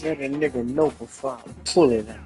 Let a nigga know before I pull it out.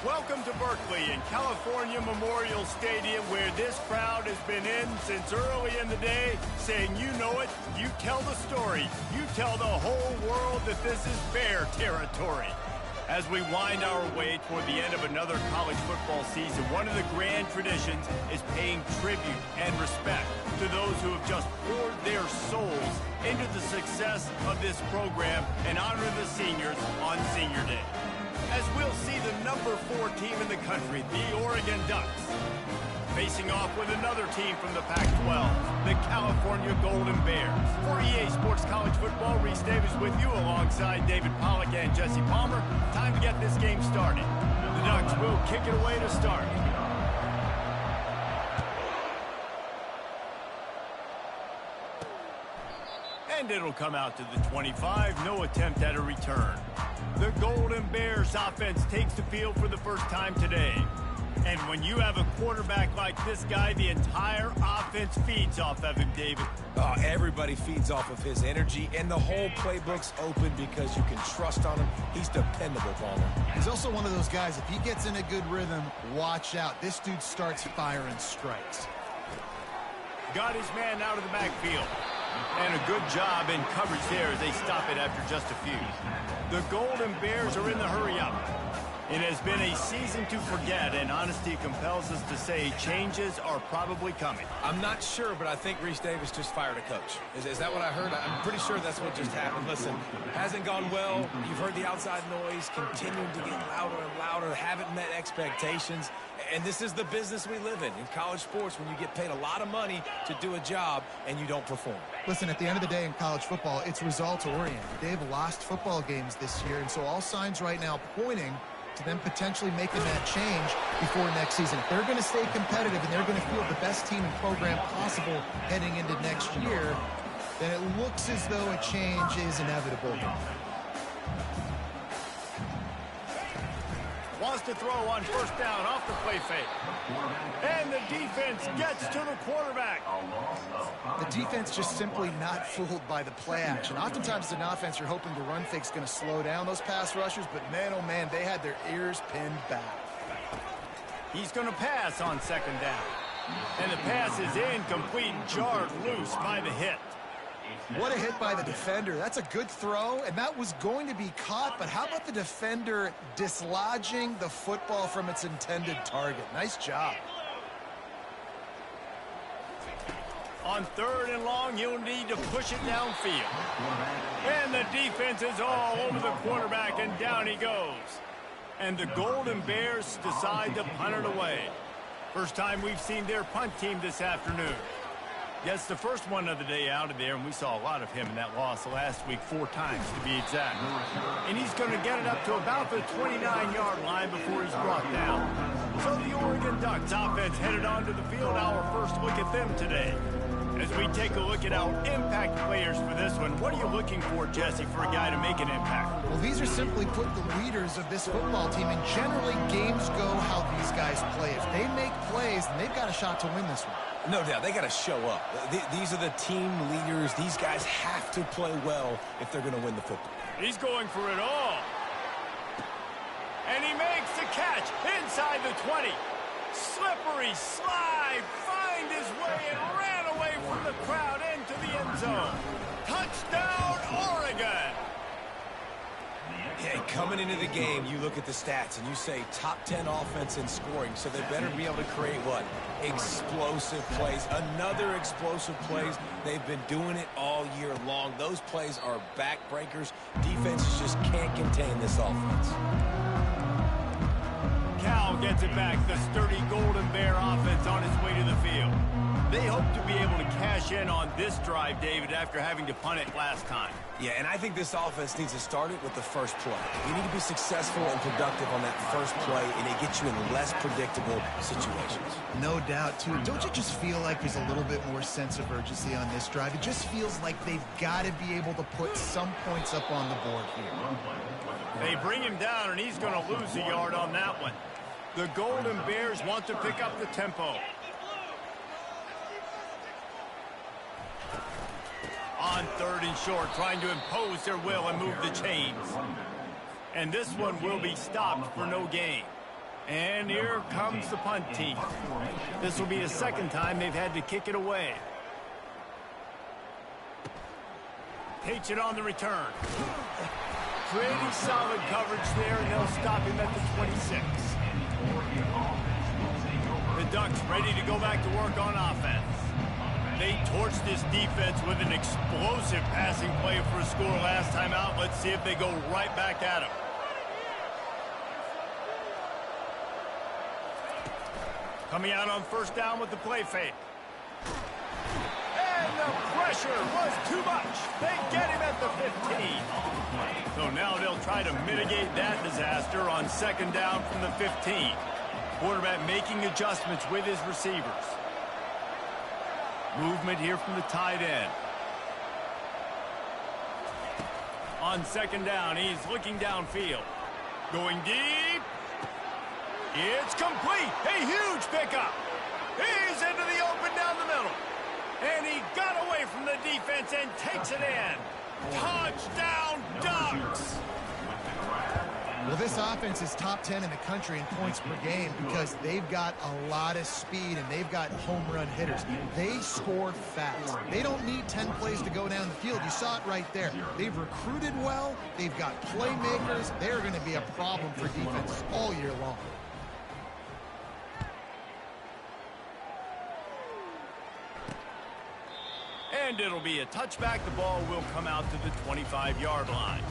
Welcome to Berkeley in California Memorial Stadium, where this crowd has been in since early in the day, saying you know it, you tell the story, you tell the whole world that this is Bear territory. As we wind our way toward the end of another college football season, one of the grand traditions is paying tribute and respect to those who have just poured their souls into the success of this program and honor the seniors on Senior Day. As we'll see the number 4 team in the country, the Oregon Ducks, facing off with another team from the Pac-12, the California Golden Bears. For EA Sports College Football, Reese Davis with you alongside David Pollack and Jesse Palmer. Time to get this game started. The Ducks will kick it away to start. And it'll come out to the 25, no attempt at a return. The Golden Bears offense takes the field for the first time today. And when you have a quarterback like this guy, the entire offense feeds off of him, David. Oh, everybody feeds off of his energy, and the whole playbook's open because you can trust on him. He's dependable, Palmer. He's also one of those guys, if he gets in a good rhythm, watch out. This dude starts firing strikes. Got his man out of the backfield. And a good job in coverage there as they stop it after just a few. The Golden Bears are in the hurry-up. It has been a season to forget, and honesty compels us to say changes are probably coming. I'm not sure, but I think Reese Davis just fired a coach. Is that what I heard? I'm pretty sure that's what just happened. Listen, hasn't gone well. You've heard the outside noise, continuing to get louder and louder, haven't met expectations. And this is the business we live in college sports, when you get paid a lot of money to do a job and you don't perform. Listen, at the end of the day in college football, it's results-oriented. They've lost football games this year, and so all signs right now pointing to them potentially making that change before next season. If they're going to stay competitive and they're going to field the best team and program possible heading into next year, then it looks as though a change is inevitable. Wants to throw on first down off the play fake. And the defense gets to the quarterback. The defense just simply not fooled by the play action. Oftentimes as an offense, you're hoping the run fake's going to slow down those pass rushers, but man, oh man, they had their ears pinned back. He's going to pass on second down. And the pass is incomplete, jarred loose by the hit. What a hit by the defender. That's a good throw, and that was going to be caught, but how about the defender dislodging the football from its intended target? Nice job. On third and long, you'll need to push it downfield. And the defense is all over the quarterback, and down he goes. And the Golden Bears decide to punt it away. First time we've seen their punt team this afternoon. Yes, the first one of the day out of there, and we saw a lot of him in that loss last week, 4 times to be exact. And he's going to get it up to about the 29-yard line before he's brought down. So the Oregon Ducks offense headed onto the field. Our first look at them today. As we take a look at our impact players for this one, what are you looking for, Jesse, for a guy to make an impact? Well, these are simply put the leaders of this football team, and generally games go how these guys play. If they make plays, then they've got a shot to win this one. No doubt, they got to show up. These are the team leaders. These guys have to play well if they're going to win the football. He's going for it all. And he makes the catch inside the 20. Slippery slide, find his way and ran away from the crowd into the end zone. Touchdown, Oregon. Yeah, Coming into the game, you look at the stats and you say top 10 offense in scoring, so they better be able to create what? Explosive plays. Another explosive plays. They've been doing it all year long. Those plays are backbreakers. Defenses just can't contain this offense. Cal gets it back. The sturdy Golden Bear offense on its way to the field. They hope to be able to cash in on this drive, David, after having to punt it last time. Yeah, and I think this offense needs to start it with the first play. You need to be successful and productive on that first play, and it gets you in less predictable situations. No doubt, too. Don't you just feel like there's a little bit more sense of urgency on this drive? It just feels like they've got to be able to put some points up on the board here. They bring him down, and he's going to lose a yard on that one. The Golden Bears want to pick up the tempo. On 3rd and short, trying to impose their will and move the chains. And this one will be stopped for no gain. And here comes the punt team. This will be the second time they've had to kick it away. Takes it on the return. Pretty solid coverage there, and they'll stop him at the 26. The Ducks ready to go back to work on offense. They torched this defense with an explosive passing play for a score last time out. Let's see if they go right back at him. Coming out on 1st down with the play fake. And the pressure was too much. They get him at the 15. So now they'll try to mitigate that disaster on 2nd down from the 15. Quarterback making adjustments with his receivers. Movement here from the tight end. On 2nd down, he's looking downfield. Going deep. It's complete. A huge pickup. He's into the open down the middle. And he got away from the defense and takes it in. Touchdown, Ducks! Well, this offense is top 10 in the country in points per game because they've got a lot of speed and they've got home run hitters. They score fast. They don't need 10 plays to go down the field. You saw it right there. They've recruited well. They've got playmakers. They're going to be a problem for defense all year long. And it'll be a touchback. The ball will come out to the 25-yard line.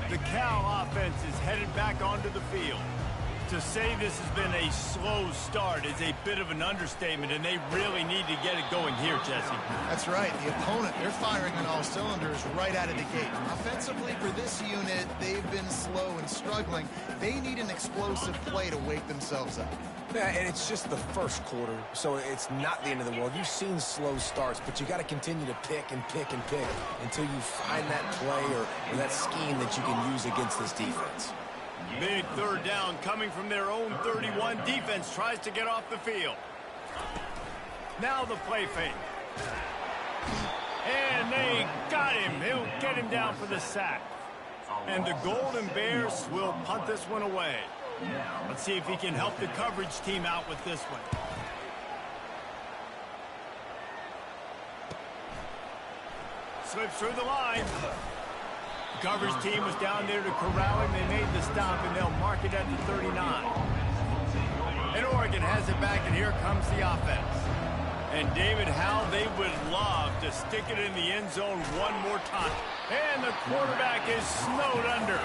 The Cal offense is headed back onto the field. To say this has been a slow start is a bit of an understatement, and they really need to get it going here, Jesse. That's right. The opponent, they're firing on all cylinders right out of the gate. Offensively, for this unit, they've been slow and struggling. They need an explosive play to wake themselves up. Yeah, and it's just the first quarter, so it's not the end of the world. You've seen slow starts, but you got to continue to pick and pick and pick until you find that play or that scheme that you can use against this defense. Big 3rd down coming from their own 31. Defense tries to get off the field. Now the play fake. And they got him. He'll get him down for the sack. And the Golden Bears will punt this one away. Let's see if he can help the coverage team out with this one. Slips through the line. The coverage team was down there to corral him. They made the stop, and they'll mark it at the 39. And Oregon has it back, and here comes the offense. And David, how they would love to stick it in the end zone one more time. And the quarterback is snowed under.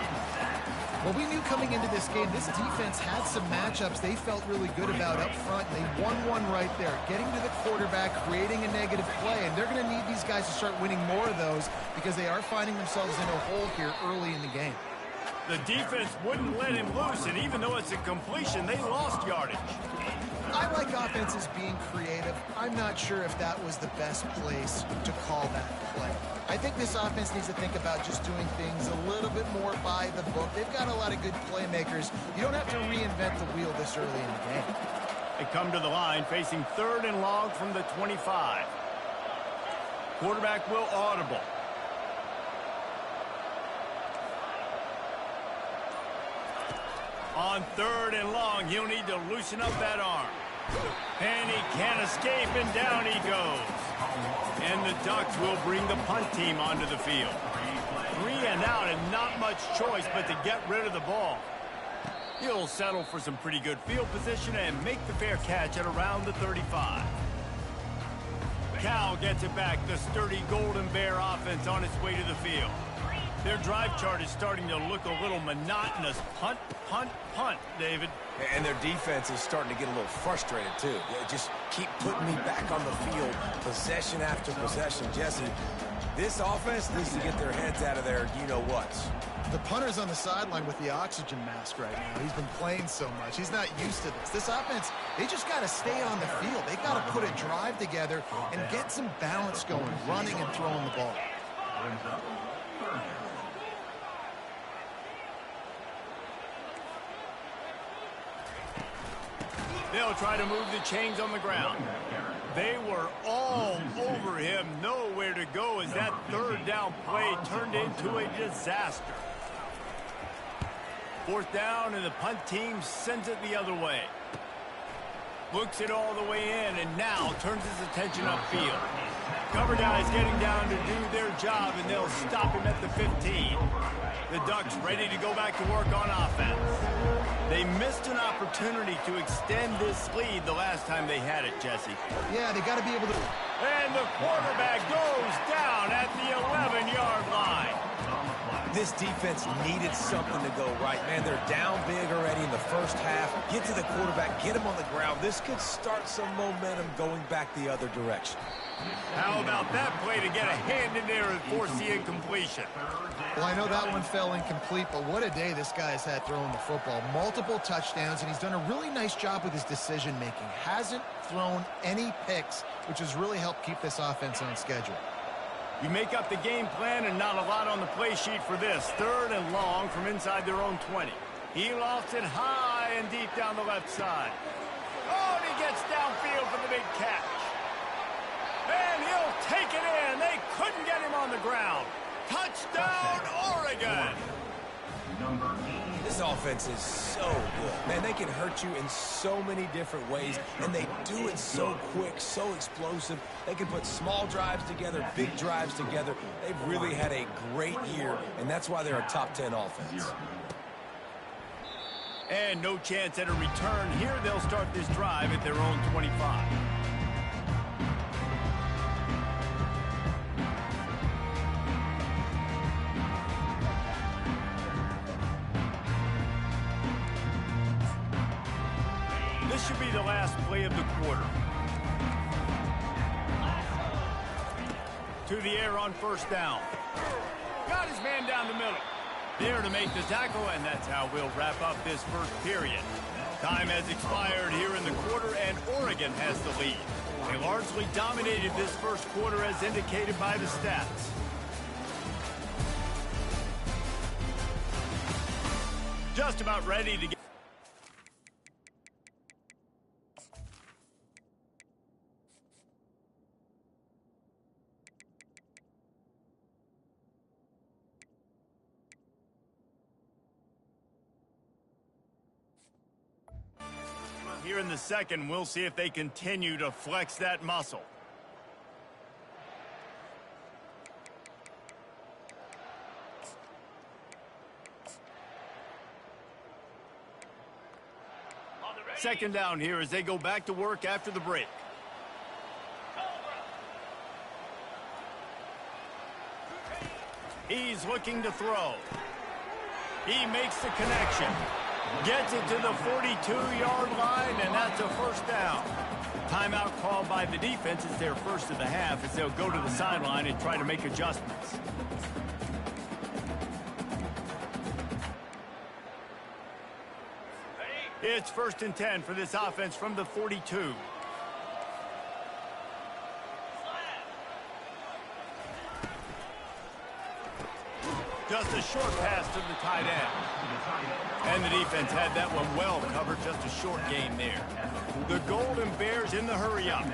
Well, we knew coming into this game, this defense had some matchups they felt really good about up front. They won one right there, getting to the quarterback, creating a negative play, and they're going to need these guys to start winning more of those because they are finding themselves in a hole here early in the game. The defense wouldn't let him loose, and even though it's a completion, they lost yardage. I like offenses being creative. I'm not sure if that was the best place to call that play. I think this offense needs to think about just doing things a little bit more by the book. They've got a lot of good playmakers. You don't have to reinvent the wheel this early in the game. They come to the line facing 3rd and long from the 25. Quarterback will audible. On 3rd and long, he'll need to loosen up that arm. And he can't escape, and down he goes. And the Ducks will bring the punt team onto the field. 3 and out and not much choice but to get rid of the ball. He'll settle for some pretty good field position and make the fair catch at around the 35. Cal gets it back. The sturdy Golden Bear offense on its way to the field. Their drive chart is starting to look a little monotonous. Punt, punt, punt, David. And their defense is starting to get a little frustrated, too. They just keep putting me back on the field, possession after possession. Jesse, this offense needs to get their heads out of their you-know-whats. The punter's on the sideline with the oxygen mask right now. He's been playing so much. He's not used to this. This offense, they just got to stay on the field. They got to put a drive together and get some balance going, running and throwing the ball. They'll try to move the chains on the ground. They were all over him, nowhere to go as that third down play turned into a disaster. Fourth down, and the punt team sends it the other way. Looks it all the way in, and now turns his attention upfield. Cover guys getting down to do their job, and they'll stop him at the 15. The Ducks ready to go back to work on offense. They missed an opportunity to extend this lead the last time they had it, Jesse. Yeah, they got to be able to... And the quarterback goes down at the 11-yard line. This defense needed something to go right, man. They're down big already in the first half. Get to the quarterback, get him on the ground. This could start some momentum going back the other direction. How about that play to get a hand in there and force the incompletion? Well, I know that one fell incomplete, but what a day this guy has had throwing the football. Multiple touchdowns, and he's done a really nice job with his decision-making. Hasn't thrown any picks, which has really helped keep this offense on schedule. You make up the game plan and not a lot on the play sheet for this. Third and long from inside their own 20. He lofts it high and deep down the left side. Oh, and he gets downfield for the big catch. And he'll take it in. They couldn't get him on the ground. Touchdown, Oregon! This offense is so good. Man, they can hurt you in so many different ways, and they do it so quick, so explosive. They can put small drives together, big drives together. They've really had a great year, and that's why they're a top 10 offense. And no chance at a return. Here they'll start this drive at their own 25. This should be the last play of the quarter. To the air on first down. Got his man down the middle. There to make the tackle, and that's how we'll wrap up this first period. Time has expired here in the quarter, and Oregon has the lead. They largely dominated this first quarter as indicated by the stats. Just about ready to get... Here in the second, we'll see if they continue to flex that muscle. Second down here as they go back to work after the break. He's looking to throw. He makes the connection. Gets it to the 42-yard line, and that's a first down. Timeout called by the defense. It's their first of the half as they'll go to the sideline and try to make adjustments. It's 1st and 10 for this offense from the 42. Just a short pass to the tight end. And the defense had that one well covered. Just a short gain there. The Golden Bears in the hurry-up.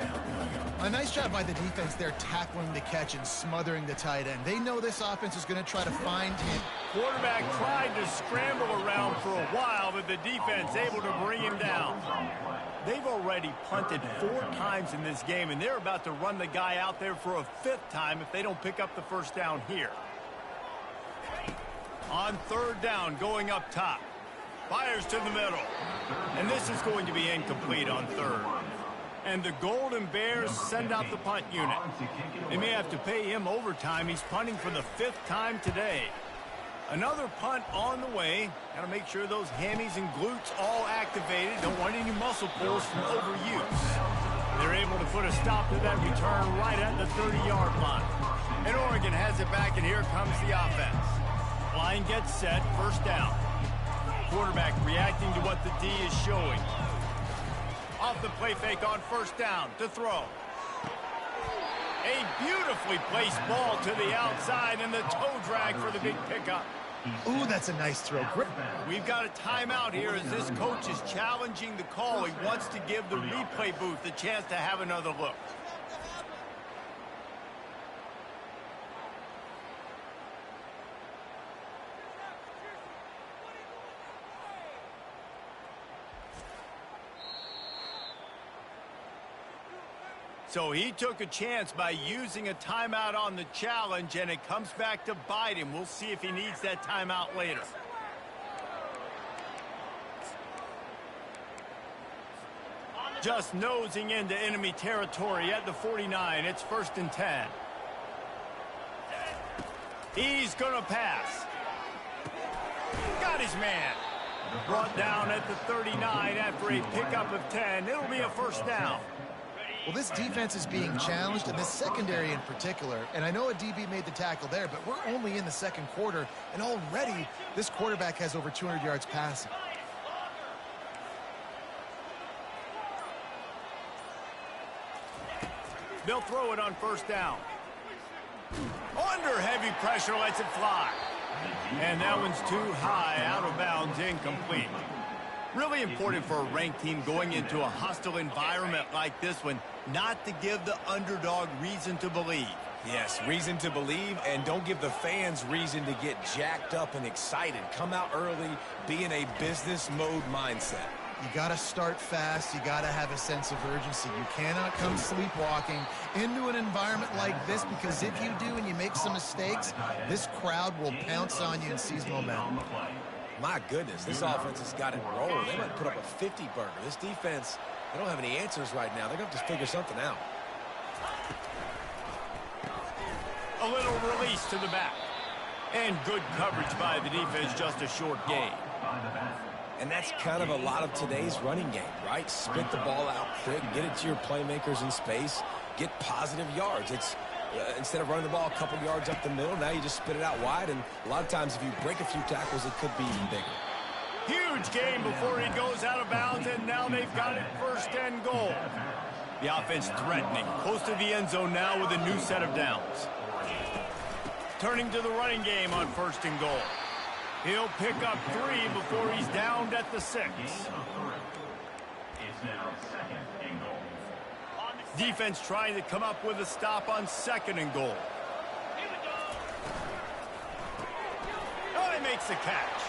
A nice job by the defense there, tackling the catch and smothering the tight end. They know this offense is going to try to find him. Quarterback tried to scramble around for a while, but the defense able to bring him down. They've already punted 4 times in this game, and they're about to run the guy out there for a 5th time if they don't pick up the first down here. On third down, going up top. Fires to the middle. And this is going to be incomplete on third. And the Golden Bears send out the punt unit. They may have to pay him overtime. He's punting for the 5th time today. Another punt on the way. Got to make sure those hammies and glutes all activated. Don't want any muscle pulls from overuse. They're able to put a stop to that return right at the 30-yard line. And Oregon has it back, and here comes the offense. Line gets set, first down. Quarterback reacting to what the D is showing. Off the play fake on first down to throw. A beautifully placed ball to the outside, and the toe drag for the big pickup. Ooh, that's a nice throw. We've got a timeout here as this coach is challenging the call. He wants to give the replay booth a chance to have another look. So he took a chance by using a timeout on the challenge, and it comes back to bite him. We'll see if he needs that timeout later. Just nosing into enemy territory at the 49. It's 1st and 10. He's going to pass. Got his man. Brought down at the 39 after a pickup of 10. It'll be a first down. Well, this defense is being challenged, and this secondary in particular. And I know a DB made the tackle there, but we're only in the 2nd quarter, and already this quarterback has over 200 yards passing. They'll throw it on first down. Under heavy pressure, lets it fly. And that one's too high, out of bounds, incomplete. Really important for a ranked team going into a hostile environment like this one, not to give the underdog reason to believe. Yes, reason to believe, and don't give the fans reason to get jacked up and excited. Come out early, be in a business mode mindset. You got to start fast. You got to have a sense of urgency. You cannot come sleepwalking into an environment like this, because if you do and you make some mistakes, this crowd will pounce on you and seize momentum. My goodness, this offense has got it rolling. They might put up a 50-burger. This defense, they don't have any answers right now. They're going to have to figure something out. A little release to the back. And good coverage by the defense, just a short gain. And that's kind of a lot of today's running game, right? Spit the ball out quick, get it to your playmakers in space, get positive yards. It's instead of running the ball a couple yards up the middle, now you just spit it out wide, and a lot of times if you break a few tackles, it could be even bigger. Huge gain before he goes out of bounds, and now they've got it 1st and goal. The offense threatening, close to the end zone now with a new set of downs. Turning to the running game on 1st and goal. He'll pick up 3 before he's downed at the 6. Defense trying to come up with a stop on 2nd and goal. Oh, he makes the catch.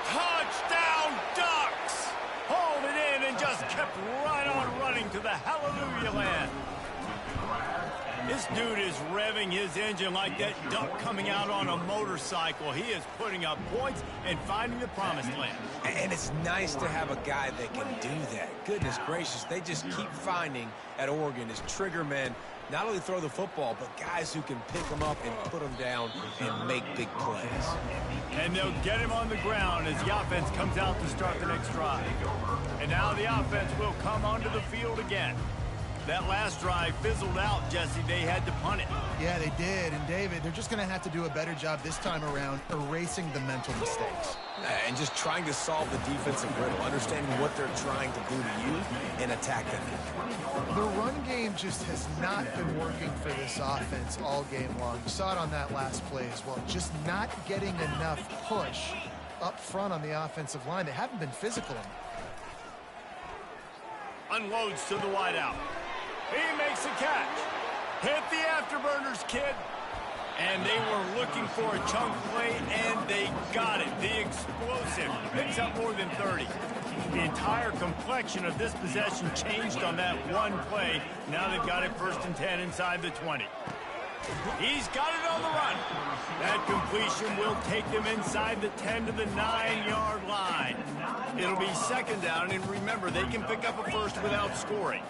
Touchdown, Ducks! Hauled it in and just kept right on running to the hallelujah land. This dude is revving his engine like that duck coming out on a motorcycle. He is putting up points and finding the promised land. And it's nice to have a guy that can do that. Goodness gracious, they just keep finding at Oregon is trigger men. Not only throw the football, but guys who can pick them up and put them down and make big plays. And they'll get him on the ground as the offense comes out to start the next drive. And now the offense will come onto the field again. That last drive fizzled out, Jesse. They had to punt it. Yeah, they did. And, David, they're just going to have to do a better job this time around erasing the mental mistakes. And just trying to solve the defensive riddle, understanding what they're trying to do to you and attack them. The run game just has not been working for this offense all game long. You saw it on that last play as well. Just not getting enough push up front on the offensive line. They haven't been physical enough. Unloads to the wideout. He makes a catch. Hit the afterburners, kid. And they were looking for a chunk play, and they got it. The explosive picks up more than 30. The entire complexion of this possession changed on that one play. Now they've got it 1st and 10 inside the 20. He's got it on the run. That completion will take them inside the 10 to the 9-yard line. It'll be second down, and remember, they can pick up a first without scoring.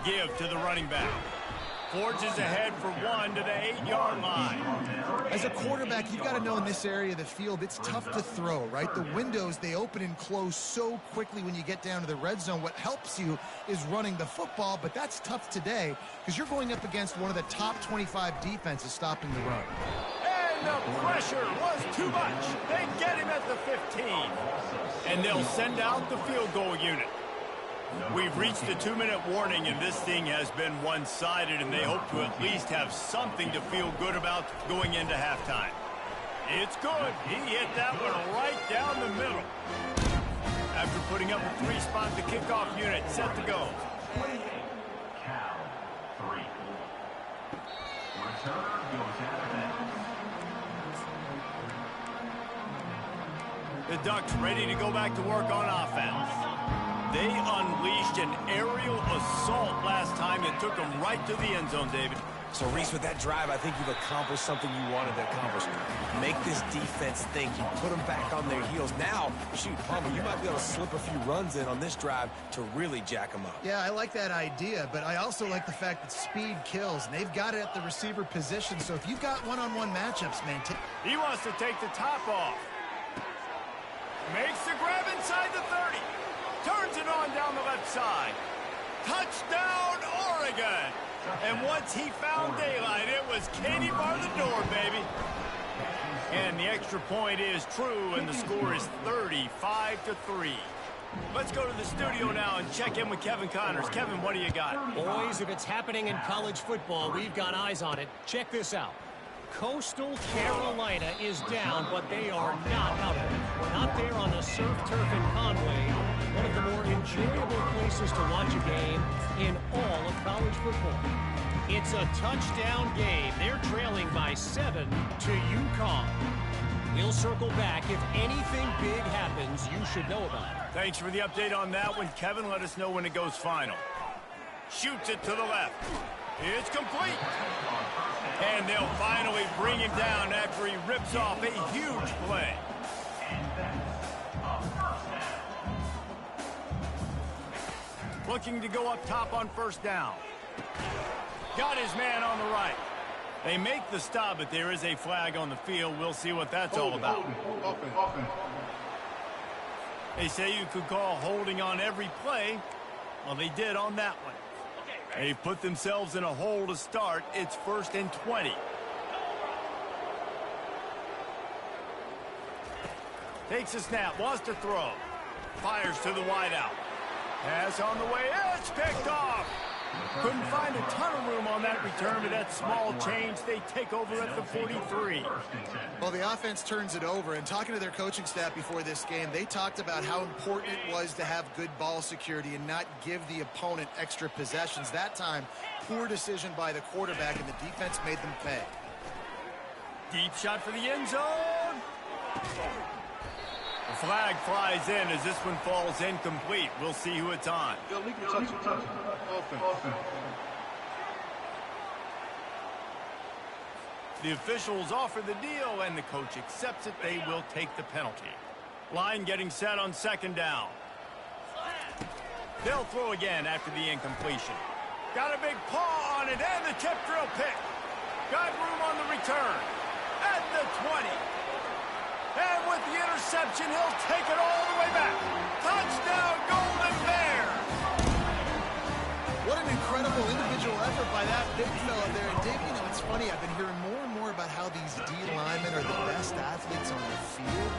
Give to the running back. Forges ahead for 1 to the 8-yard line. As a quarterback, you've got to know in this area of the field, it's tough to throw, right? The windows, they open and close so quickly when you get down to the red zone. What helps you is running the football, but that's tough today because you're going up against one of the top 25 defenses stopping the run. And the pressure was too much. They get him at the 15. And they'll send out the field goal unit. We've reached the 2-minute warning, and this thing has been one-sided, and they hope to at least have something to feel good about going into halftime. It's good. He hit that one right down the middle. After putting up a 3-spot, the kickoff unit set to go. The Ducks ready to go back to work on offense. They unleashed an aerial assault last time that took them right to the end zone, David. So, Reese, with that drive, I think you've accomplished something you wanted to accomplish. Make this defense think. You put them back on their heels. Now, shoot, Palmer, you might be able to slip a few runs in on this drive to really jack them up. Yeah, I like that idea, but I also like the fact that speed kills, and they've got it at the receiver position. So if you've got one-on-one matchups, man. He wants to take the top off. Makes the grab inside the 30. Turns it on down the left side. Touchdown, Oregon. And once he found daylight, it was Katie bar the door, baby. And the extra point is true, and the score is 35-3. Let's go to the studio now and check in with Kevin Connors. Kevin, what do you got? Boys, if it's happening in college football, we've got eyes on it. Check this out. Coastal Carolina is down, but they are not out of it. Not there on the surf turf in Conway, one of the more enjoyable places to watch a game in all of college football. It's a touchdown game. They're trailing by 7 to UConn. We'll circle back. If anything big happens, you should know about it. Thanks for the update on that one, Kevin. Let us know when it goes final. Shoots it to the left. It's complete. And they'll finally bring him down after he rips off a huge play. Looking to go up top on first down. Got his man on the right. They make the stop, but there is a flag on the field. We'll see what that's all about. They say you could call holding on every play. Well, they did on that one. They put themselves in a hole to start. It's 1st and 20. Takes a snap, wants to throw. Fires to the wideout. Pass on the way. It's picked off. Couldn't find a ton of room on that return, but that small change, they take over at the 43. Well, the offense turns it over, and talking to their coaching staff before this game, they talked about how important it was to have good ball security and not give the opponent extra possessions. That time, poor decision by the quarterback, and the defense made them pay. Deep shot for the end zone. The flag flies in as this one falls incomplete. We'll see who it's on. The officials offer the deal, and the coach accepts it. They will take the penalty. Line getting set on second down. They'll throw again after the incompletion. Got a big paw on it, and the tip drill pick. Got room on the return. At the 20. And with the interception, he'll take it all the way back. Touchdown, Golden Bear! What an incredible individual effort by that big fella there. And Dave, you know, it's funny, I've been hearing more and more about how these D linemen are the best athletes on the field.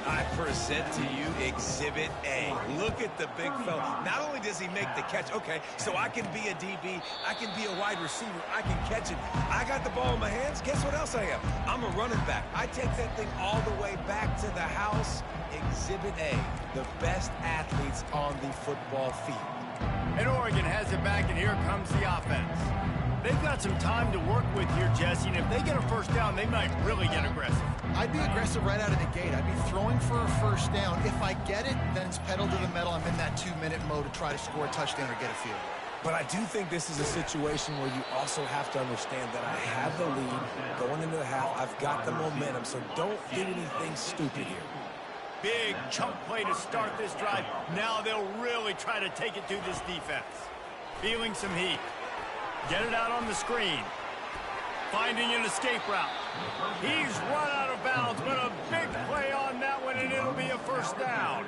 I present to you Exhibit A. Look at the big fella. Not only does he make the catch, okay, so I can be a DB, I can be a wide receiver, I can catch it. I got the ball in my hands. Guess what else I am? I'm a running back. I take that thing all the way back to the house. Exhibit A, the best athletes on the football field. And Oregon has it back, and here comes the offense. They've got some time to work with here, Jesse, and if they get a first down, they might really get aggressive. I'd be aggressive right out of the gate. I'd be throwing for a first down. If I get it, then it's pedal to the metal. I'm in that 2-minute mode to try to score a touchdown or get a field. But I do think this is a situation where you also have to understand that I have the lead going into the half. I've got the momentum, so don't do anything stupid here. Big chunk play to start this drive. Now they'll really try to take it to this defense. Feeling some heat. Get it out on the screen. Finding an escape route. He's run out of bounds, but a big play on that one, and it'll be a first down.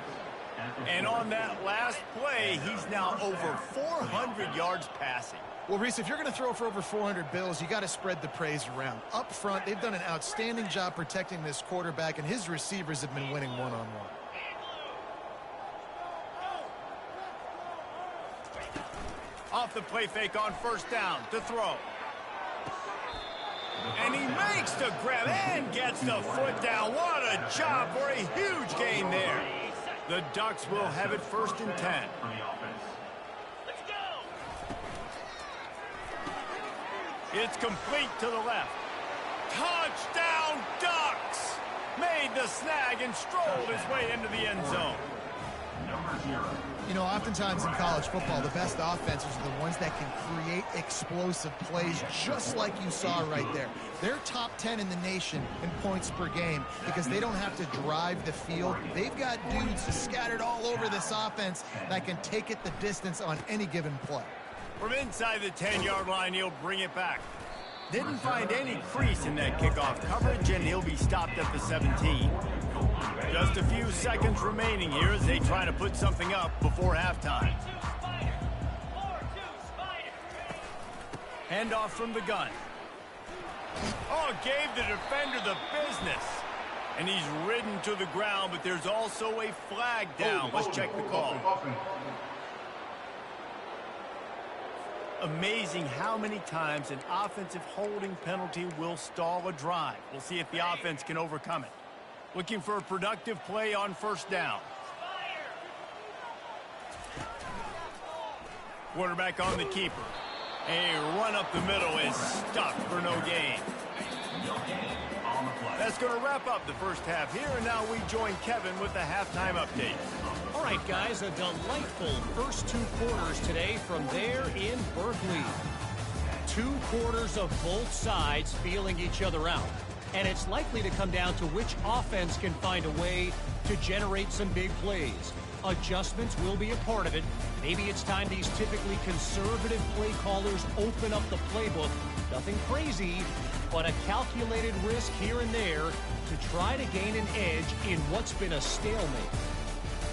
And on that last play, he's now over 400 yards passing. Well, Reese, if you're going to throw for over 400 bills, you got to spread the praise around. Up front, they've done an outstanding job protecting this quarterback, and his receivers have been winning one-on-one. Off the play fake on first down to throw. And he makes the grab and gets the foot down. What a job for a huge gain there. The Ducks will have it 1st and 10. It's complete to the left. Touchdown, Ducks! Made the snag and strolled his way into the end zone. You know, oftentimes in college football, the best offenses are the ones that can create explosive plays, just like you saw right there. They're top 10 in the nation in points per game because they don't have to drive the field. They've got dudes scattered all over this offense that can take it the distance on any given play. From inside the 10-yard line, he'll bring it back. Didn't find any crease in that kickoff coverage, and he'll be stopped at the 17. Just a few seconds remaining here as they try to put something up before halftime. Handoff from the gun. Oh, gave the defender the business. And he's ridden to the ground, but there's also a flag down. Let's check the call. Amazing how many times an offensive holding penalty will stall a drive. We'll see if the offense can overcome it. Looking for a productive play on first down. Quarterback on the keeper. A run up the middle is stuck for no gain. That's going to wrap up the first half here, and now we join Kevin with the halftime update. All right, guys, a delightful first 2 quarters today from there in Berkeley. 2 quarters of both sides feeling each other out. And it's likely to come down to which offense can find a way to generate some big plays. Adjustments will be a part of it. Maybe it's time these typically conservative play callers open up the playbook. Nothing crazy, but a calculated risk here and there to try to gain an edge in what's been a stalemate.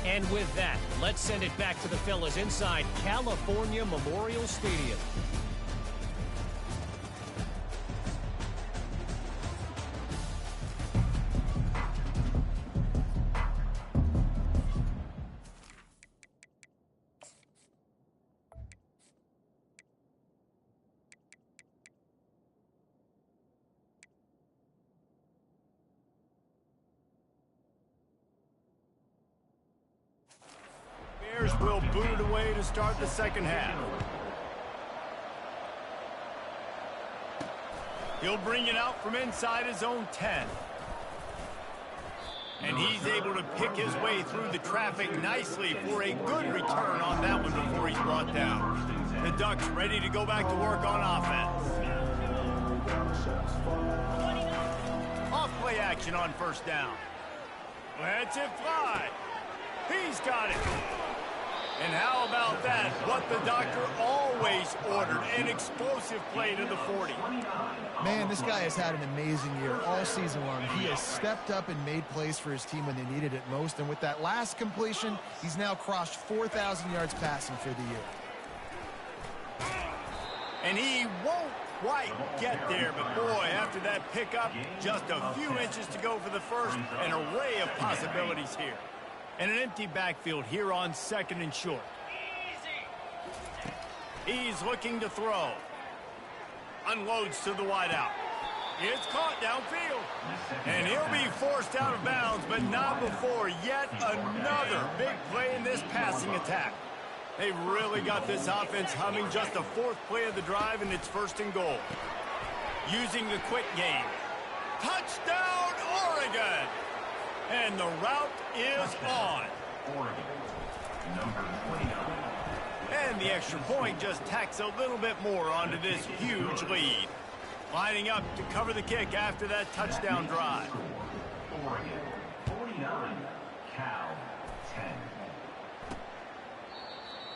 And with that, let's send it back to the fellas inside California Memorial Stadium. Will boot it away to start the second half. He'll bring it out from inside his own 10. And he's able to pick his way through the traffic nicely for a good return on that one before he's brought down. The Ducks ready to go back to work on offense. Off play action on first down. Lets it fly. He's got it. And how about that? What the doctor always ordered, an explosive play to the 40. Man, this guy has had an amazing year all season long. He has stepped up and made plays for his team when they needed it most. And with that last completion, he's now crossed 4,000 yards passing for the year. And he won't quite get there, but boy, after that pickup, just a few inches to go for the first. An array of possibilities here. And an empty backfield here on 2nd and short. He's looking to throw. Unloads to the wideout. It's caught downfield. And he'll be forced out of bounds, but not before yet another big play in this passing attack. They've really got this offense humming. Just the 4th play of the drive, and it's 1st and goal. Using the quick game. Touchdown, Oregon! And the route is on. And the extra point just tacks a little bit more onto this huge lead. Lining up to cover the kick after that touchdown drive. Oregon, 49, Cal,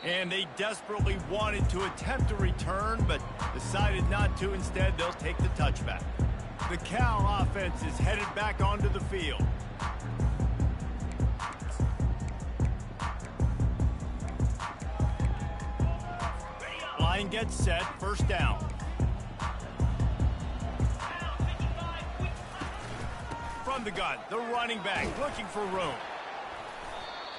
10. And they desperately wanted to attempt a return, but decided not to. Instead, they'll take the touchback. The Cal offense is headed back onto the field. Line gets set, first down. From the gun, the running back looking for room.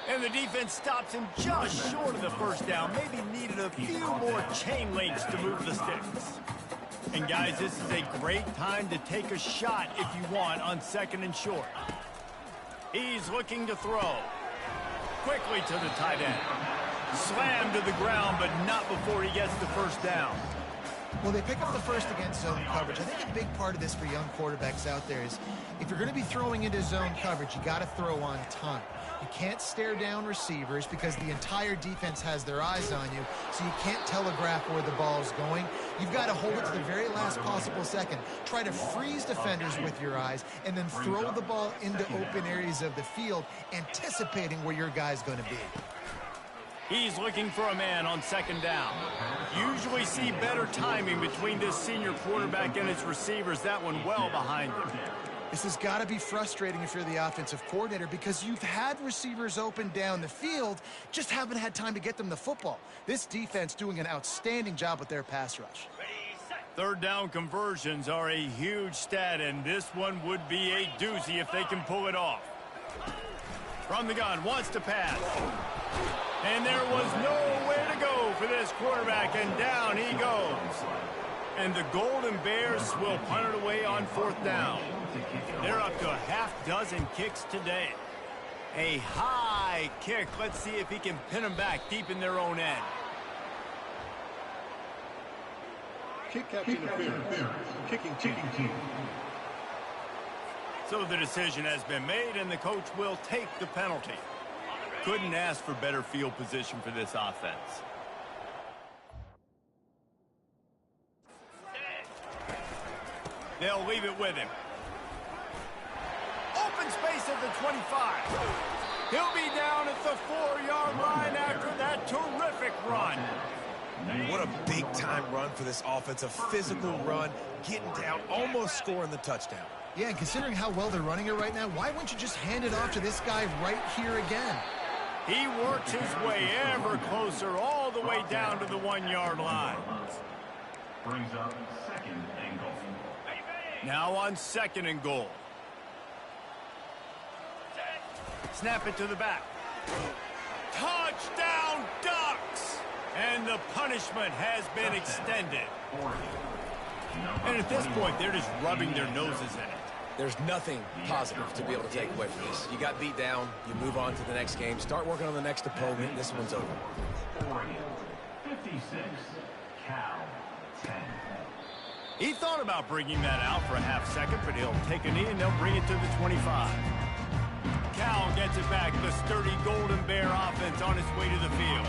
And the defense stops him just short of the first down. Maybe needed a few more chain links to move the sticks. And guys, this is a great time to take a shot if you want on 2nd and short. He's looking to throw. Quickly to the tight end. Slammed to the ground, but not before he gets the first down. Well, they pick up the first against zone coverage. I think a big part of this for young quarterbacks out there is if you're going to be throwing into zone coverage, you got to throw on time. You can't stare down receivers because the entire defense has their eyes on you, so you can't telegraph where the ball's going. You've got to hold it to the very last possible second. Try to freeze defenders with your eyes and then throw the ball into open areas of the field, anticipating where your guy's going to be. He's looking for a man on 2nd down. Usually see better timing between this senior quarterback and his receivers. That one well behind him. This has got to be frustrating if you're the offensive coordinator because you've had receivers open down the field, just haven't had time to get them the football. This defense doing an outstanding job with their pass rush. 3rd down conversions are a huge stat, and this one would be a doozy if they can pull it off. From the gun, wants to pass. And there was nowhere to go for this quarterback, and down he goes. And the Golden Bears will punt it away on 4th down. They're up to a half-dozen kicks today. A high kick. Let's see if he can pin them back deep in their own end. Kick captain interference. Kicking team. So the decision has been made, and the coach will take the penalty. Couldn't ask for better field position for this offense. They'll leave it with him. Open space at the 25. He'll be down at the 4-yard line after that terrific run. What a big-time run for this offense. A physical run, getting down, almost scoring the touchdown. Yeah, and considering how well they're running it right now, why wouldn't you just hand it off to this guy right here again? He works his way ever closer all the way down to the 1-yard line. Brings up 2nd and goal. Now on 2nd and goal. Snap it to the back. Touchdown Ducks! And the punishment has been extended. And at this point, they're just rubbing their noses in it. There's nothing positive to be able to take away from this. You got beat down, you move on to the next game, start working on the next opponent, this one's over. Oregon, 56, Cal, 10. He thought about bringing that out for a half second, but he'll take a knee and they'll bring it to the 25. Cal gets it back, the sturdy Golden Bear offense on its way to the field.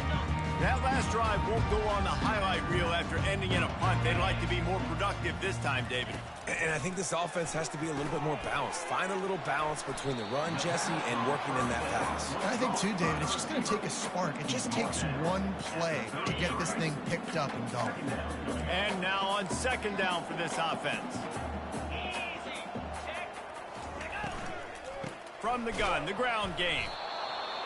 That last drive won't go on the highlight reel after ending in a punt. They'd like to be more productive this time, David. And I think this offense has to be a little bit more balanced. Find a little balance between the run, Jesse, and working in that pass. And I think, too, David, it's just going to take a spark. It just takes one play to get this thing picked up and going. And now on 2nd down for this offense. From the gun, the ground game.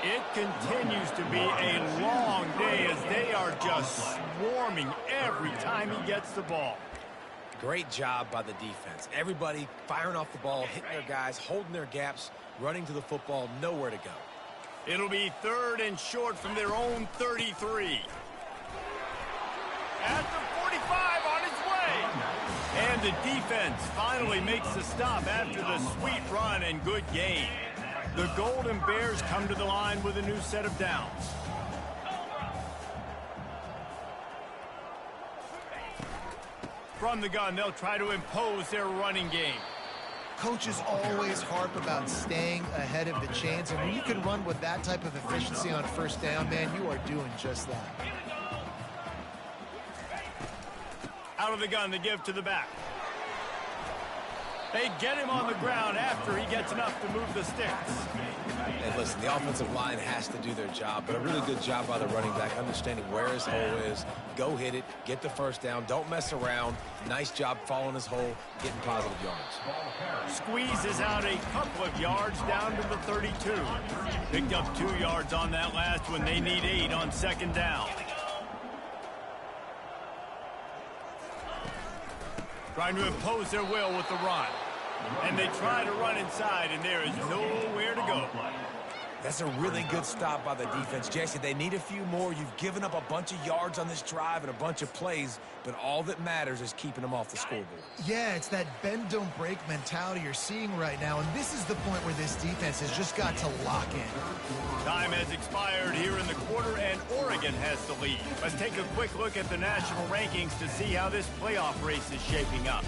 It continues to be a long day as they are just swarming every time he gets the ball. Great job by the defense. Everybody firing off the ball, hitting their guys, holding their gaps, running to the football, nowhere to go. It'll be 3rd and short from their own 33. At the 45 on his way. And the defense finally makes the stop after the sweet run and good gain. The Golden Bears come to the line with a new set of downs. From the gun, they'll try to impose their running game. Coaches always harp about staying ahead of the chains, and when you can run with that type of efficiency on 1st down, man, you are doing just that. Out of the gun, they give to the back. They get him on the ground after he gets enough to move the sticks. And listen, the offensive line has to do their job, but a really good job by the running back, understanding where his hole is. Go hit it, get the first down, don't mess around. Nice job following his hole, getting positive yards. Squeezes out a couple of yards down to the 32. Picked up 2 yards on that last one. They need 8 on second down. Trying to impose their will with the run. And they try to run inside, and there is nowhere to go. That's a really good stop by the defense. Jesse, they need a few more. You've given up a bunch of yards on this drive and a bunch of plays, but all that matters is keeping them off the scoreboard. Yeah, it's that bend, don't break mentality you're seeing right now, and this is the point where this defense has just got to lock in. Time has expired here in the quarter, and Oregon has the lead. Let's take a quick look at the national rankings to see how this playoff race is shaping up.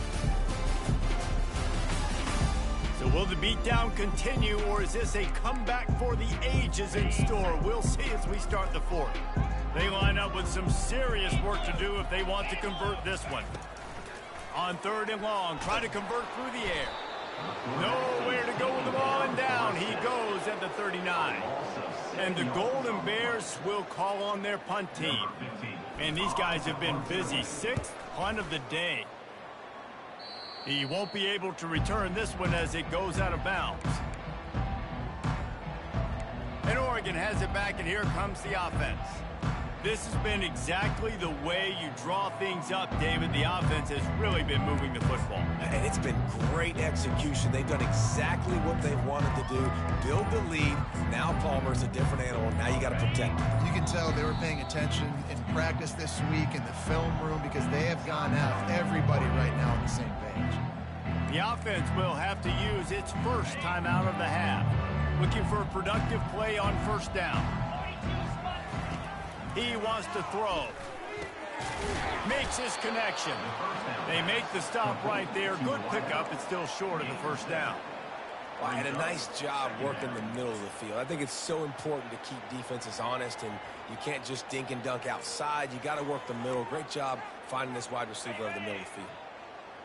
So will the beatdown continue, or is this a comeback for the ages in store? We'll see as we start the fourth. They line up with some serious work to do if they want to convert this one. On 3rd and long, try to convert through the air. Nowhere to go with the ball, and down he goes at the 39. And the Golden Bears will call on their punt team. And these guys have been busy. 6th punt of the day. He won't be able to return this one as it goes out of bounds. And Oregon has it back, and here comes the offense. This has been exactly the way you draw things up, David. The offense has really been moving the football. And it's been great execution. They've done exactly what they wanted to do. Build the lead. Now Palmer's a different animal. Now you got to protect him. You can tell they were paying attention in practice this week in the film room because they have gone out, everybody right now on the same page. The offense will have to use its first timeout of the half. Looking for a productive play on 1st down. He wants to throw. Makes his connection. They make the stop right there. Good pickup. It's still short of the 1st down. Well, and a nice job working the middle of the field. I think it's so important to keep defenses honest, and you can't just dink and dunk outside. You got to work the middle. Great job finding this wide receiver of the middle of the field.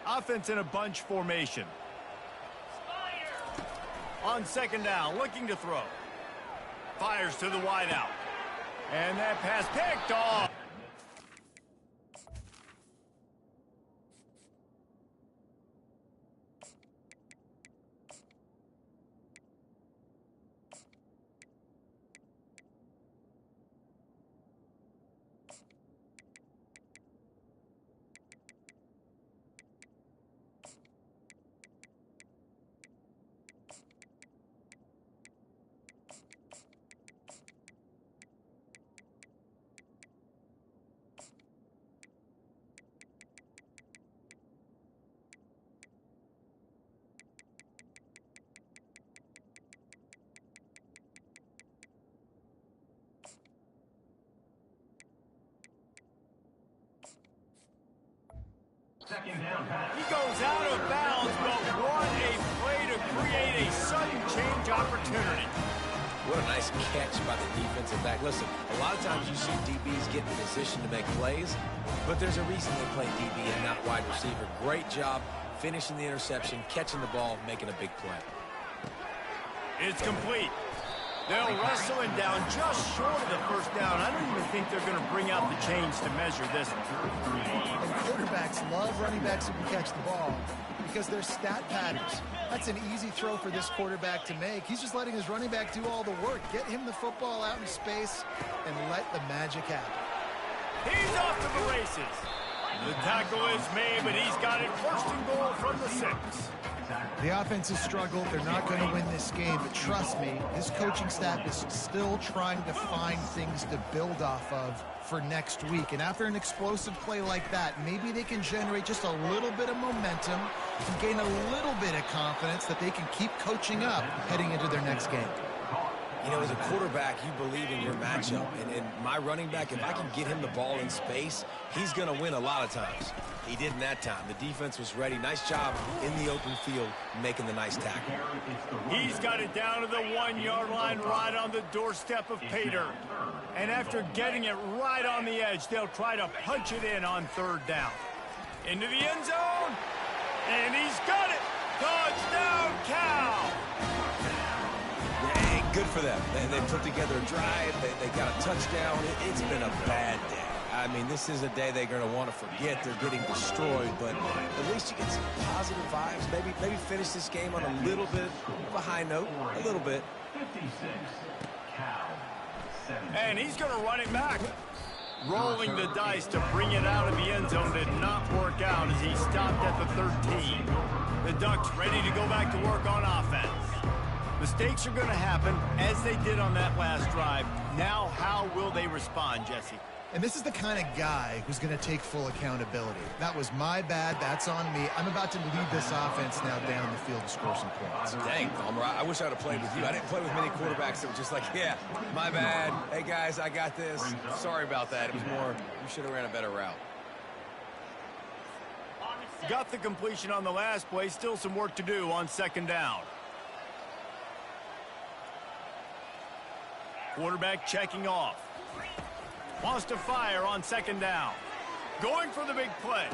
Offense in a bunch formation. On 2nd down, looking to throw. Fires to the wide out. And that pass picked off. He goes out of bounds, but what a play to create a sudden change opportunity. What a nice catch by the defensive back. Listen, a lot of times you see DBs get in position to make plays, but there's a reason they play DB and not wide receiver. Great job finishing the interception, catching the ball, making a big play. It's complete. They'll wrestle him down just short of the 1st down. I don't even think they're going to bring out the chains to measure this. And quarterbacks love running backs who can catch the ball because they're stat patterns. That's an easy throw for this quarterback to make. He's just letting his running back do all the work. Get him the football out in space and let the magic happen. He's off to the races. The tackle is made, but he's got it 1st and goal from the 6. The offense has struggled. They're not going to win this game, but trust me, this coaching staff is still trying to find things to build off of for next week. And after an explosive play like that, maybe they can generate just a little bit of momentum and gain a little bit of confidence that they can keep coaching up heading into their next game. You know, as a quarterback, you believe in your matchup. And my running back, if I can get him the ball in space, he's going to win a lot of times. He didn't that time. The defense was ready. Nice job in the open field making the nice tackle. He's got it down to the 1-yard line right on the doorstep of Pater. And after getting it right on the edge, they'll try to punch it in on 3rd down. Into the end zone. And he's got it. Touchdown, Cal. Hey, good for them. They put together a drive. They got a touchdown. It's been a bad day. I mean, this is a day they're going to want to forget. They're getting destroyed, but at least you get some positive vibes. Maybe finish this game on a little bit of a high note, a little bit. 56, Cal. And he's going to run it back. Rolling the dice to bring it out of the end zone did not work out as he stopped at the 13. The Ducks ready to go back to work on offense. Mistakes are going to happen as they did on that last drive. Now, how will they respond, Jesse? And this is the kind of guy who's going to take full accountability. That was my bad. That's on me. I'm about to lead this offense now down the field to score some points. Dang, Palmer, I wish I'd have played with you. I didn't play with many quarterbacks that were just like, yeah, my bad. Hey, guys, I got this. Sorry about that. It was more, you should have ran a better route. Got the completion on the last play. Still some work to do on second down. Quarterback checking off. Wants to fire on second down. Going for the big play.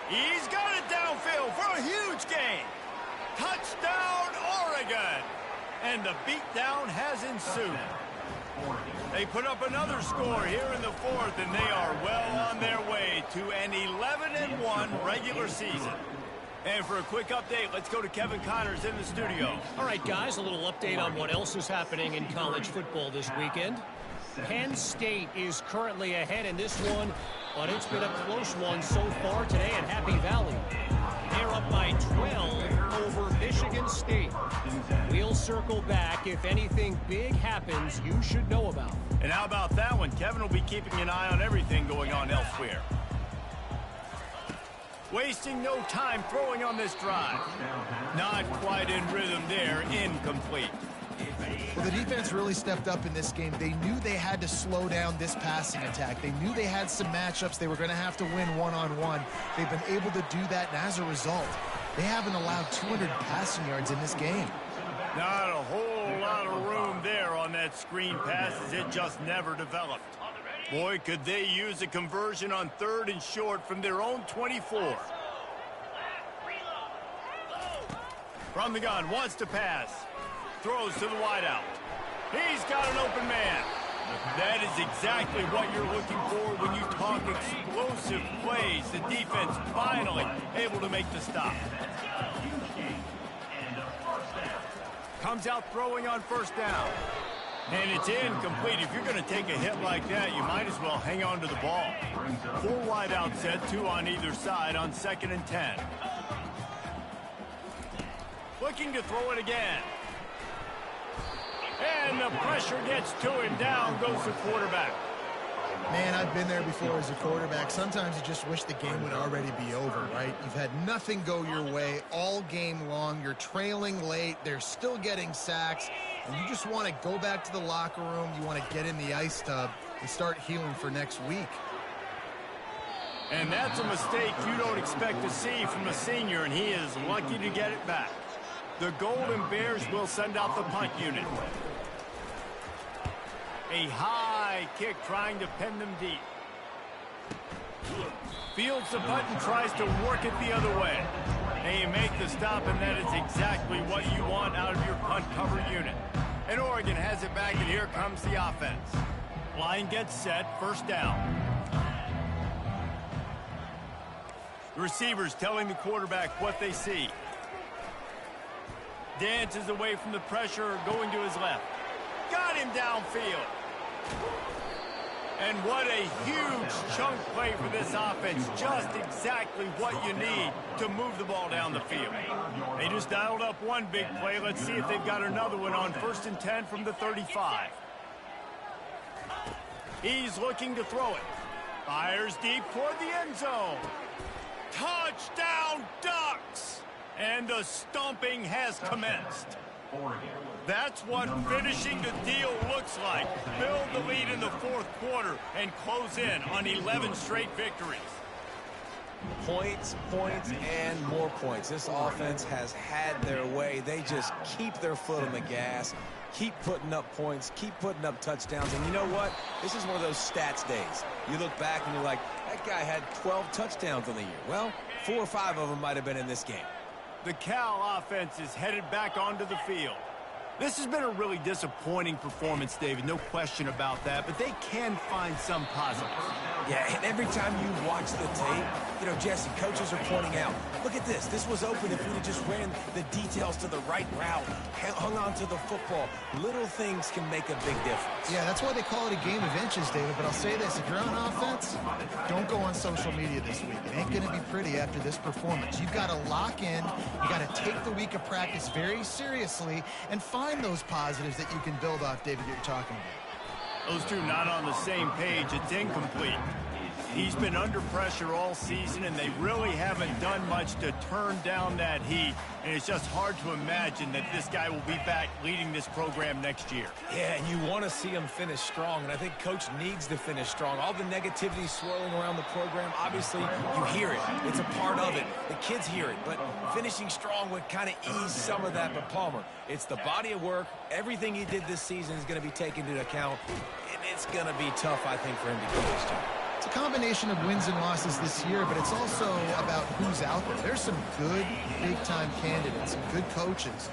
He's got it downfield for a huge gain. Touchdown, Oregon. And the beatdown has ensued. They put up another score here in the fourth, and they are well on their way to an 11-1 regular season. And for a quick update, let's go to Kevin Connors in the studio. All right, guys, a little update on what else is happening in college football this weekend. Penn State is currently ahead in this one, but it's been a close one so far today at Happy Valley. They're up by 12 over Michigan State. We'll circle back if anything big happens you should know about. And how about that one? Kevin will be keeping an eye on everything going on elsewhere. Wasting no time throwing on this drive. Not quite in rhythm there, incomplete. Well, the defense really stepped up in this game. They knew they had to slow down this passing attack. They knew they had some matchups they were going to have to win one-on-one. They've been able to do that, and as a result, they haven't allowed 200 passing yards in this game. Not a whole lot of room there on that screen pass as it just never developed. Boy, could they use a conversion on 3rd and short from their own 24. From the gun, wants to pass. Throws to the wideout. He's got an open man. That is exactly what you're looking for when you talk explosive plays. The defense finally able to make the stop. Comes out throwing on first down. And it's incomplete. If you're going to take a hit like that, you might as well hang on to the ball. 4 wideout set, 2 on either side on 2nd and 10. Looking to throw it again. And the pressure gets to him. Down goes the quarterback. Man, I've been there before as a quarterback. Sometimes you just wish the game would already be over, right? You've had nothing go your way all game long. You're trailing late. They're still getting sacks. And you just want to go back to the locker room. You want to get in the ice tub and start healing for next week. And that's a mistake you don't expect to see from a senior, and he is lucky to get it back. The Golden Bears will send out the punt unit. A high kick trying to pin them deep. Fields the punt and tries to work it the other way. And you make the stop, and that is exactly what you want out of your punt cover unit. And Oregon has it back, and here comes the offense. Line gets set, first down. The receivers telling the quarterback what they see. Dances away from the pressure, going to his left. Got him downfield. And what a huge chunk play for this offense. Just exactly what you need to move the ball down the field. They just dialed up one big play. Let's see if they've got another one on 1st and 10 from the 35. He's looking to throw it. Fires deep toward the end zone. Touchdown, Ducks! And the stomping has commenced. That's what finishing the deal looks like. Build the lead in the 4th quarter and close in on 11 straight victories. Points, points, and more points. This offense has had their way. They just keep their foot on the gas, keep putting up points, keep putting up touchdowns. And you know what? This is one of those stats days. You look back and you're like, that guy had 12 touchdowns on the year. Well, 4 or 5 of them might have been in this game. The Cal offense is headed back onto the field. This has been a really disappointing performance, David, no question about that, but they can find some positives. Yeah, and every time you watch the tape, you know, Jesse, coaches are pointing out, look at this. This was open if we'd have just ran the details to the right route, hung on to the football. Little things can make a big difference. Yeah, that's why they call it a game of inches, David. But I'll say this, if you're on offense, don't go on social media this week. It ain't going to be pretty after this performance. You've got to lock in. You got to take the week of practice very seriously and find those positives that you can build off, David, you're talking about. Those two not on the same page. It's incomplete. He's been under pressure all season, and they really haven't done much to turn down that heat. And it's just hard to imagine that this guy will be back leading this program next year. Yeah, and you want to see him finish strong, and I think Coach needs to finish strong. All the negativity swirling around the program, obviously, you hear it. It's a part of it. The kids hear it, but finishing strong would kind of ease some of that. But Palmer, it's the body of work. Everything he did this season is going to be taken into account, and it's going to be tough, I think, for him to do this job. It's a combination of wins and losses this year, but it's also about who's out there. There's some good big-time candidates, some good coaches